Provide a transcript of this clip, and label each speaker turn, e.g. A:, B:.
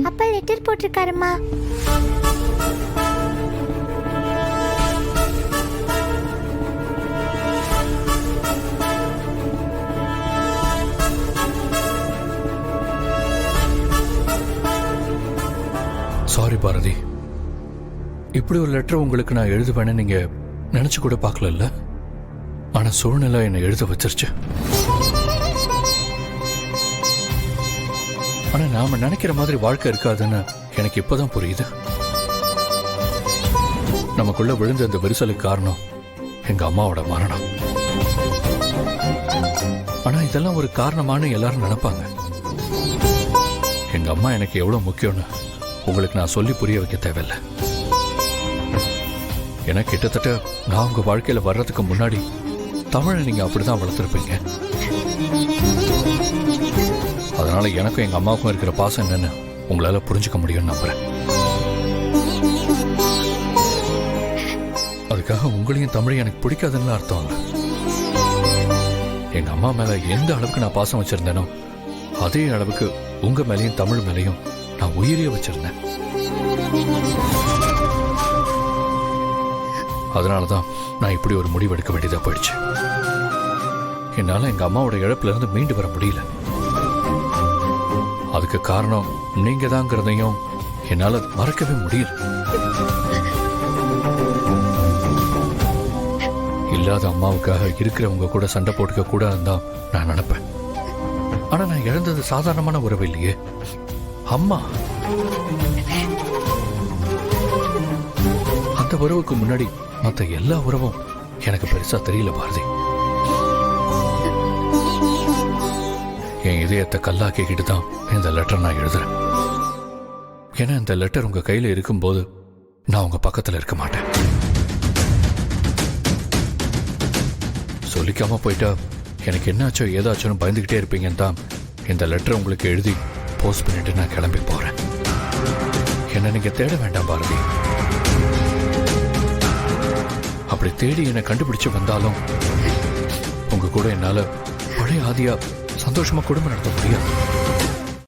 A: அப்பா letter போட்டிருக்காருமா.
B: Sorry Bharathi, இப்படி ஒரு லெட்டர் உங்களுக்கு நான் எழுதுவேன்னு நீங்க நினைச்சு கூட பார்க்கல. ஆனா சூழ்நிலை என்னை எழுத வச்சிருச்சு. ஆனா நாம நினைக்கிற மாதிரி வாழ்க்கை இருக்காதுன்னு எனக்கு இப்பதான் புரியுது. நமக்குள்ள விழுந்த இந்த விரிசலுக்கு காரணம் எங்க அம்மாவோட மரணம். ஆனா இதெல்லாம் ஒரு காரணமானு எல்லாரும் நினைப்பாங்க. எங்க அம்மா எனக்கு எவ்வளவு முக்கியம்னு உங்களுக்கு நான் சொல்லி புரிய வைக்க தேவையில்லை. ஏன்னா கிட்டத்தட்ட நான் உங்க வாழ்க்கையில வர்றதுக்கு முன்னாடி தமிழை நீங்க அப்படிதான் வளர்த்துருப்பீங்க. அதனால எனக்கும் எங்க அம்மாவுக்கும் இருக்கிற பாசம் என்னன்னு உங்களால புரிஞ்சுக்க முடியும்னு நம்புறேன். அதுக்காக உங்களையும் தமிழையும் எனக்கு பிடிக்காதுன்னு அர்த்தம் இல்லை. எங்க அம்மா மேல எந்த அளவுக்கு நான் பாசம் வச்சிருந்தேனோ அதே அளவுக்கு உங்க மேலையும் தமிழ் மேலையும் நான் உயிரியே வச்சிருந்தேன். அதனாலதான் நான் இப்படி ஒரு முடிவு எடுக்க வேண்டியதா போயிடுச்சு. என்னால எங்க அம்மாவோட இழப்புல இருந்து மீண்டு வர முடியல. அதுக்கு காரணம் நீங்க தாங்கிறதையும் என்னால மறக்கவே முடியல. இல்லாத அம்மாவுக்காக இருக்கிறவங்க கூட சண்டை போட்டுக்க கூடாதுன்னு தான் நான் நினைப்பேன். ஆனா நான் இழந்தது சாதாரணமான உறவு இல்லையே, அம்மா. அந்த உறவுக்கு முன்னாடி மற்ற எல்லா உறவும் எனக்கு பெருசா தெரியல பாரதி. என் இதயத்தை கல்லாக்கிக்கிட்டு தான் இந்த லெட்டர் நான் எழுதுறேன். ஏன்னா இந்த லெட்டர் உங்க கையில இருக்கும்போது நான் உங்க பக்கத்துல இருக்க மாட்டேன். சொல்லிக்காம போயிட்டா எனக்கு என்னாச்சோ ஏதாச்சோன்னு பயந்துகிட்டே இருப்பீங்கன்னு தான் இந்த லெட்டர் உங்களுக்கு எழுதி போஸ்ட் பண்ணிட்டு நான் கிளம்பி போறேன். என்ன நீங்க தேட வேண்டாம் பாரதி. அப்படி தேடி என்னை கண்டுபிடிச்சு வந்தாலும் உங்க கூட என்னால பழைய ஆதியா சந்தோஷமா குடும்பம் நடத்த முடியாது.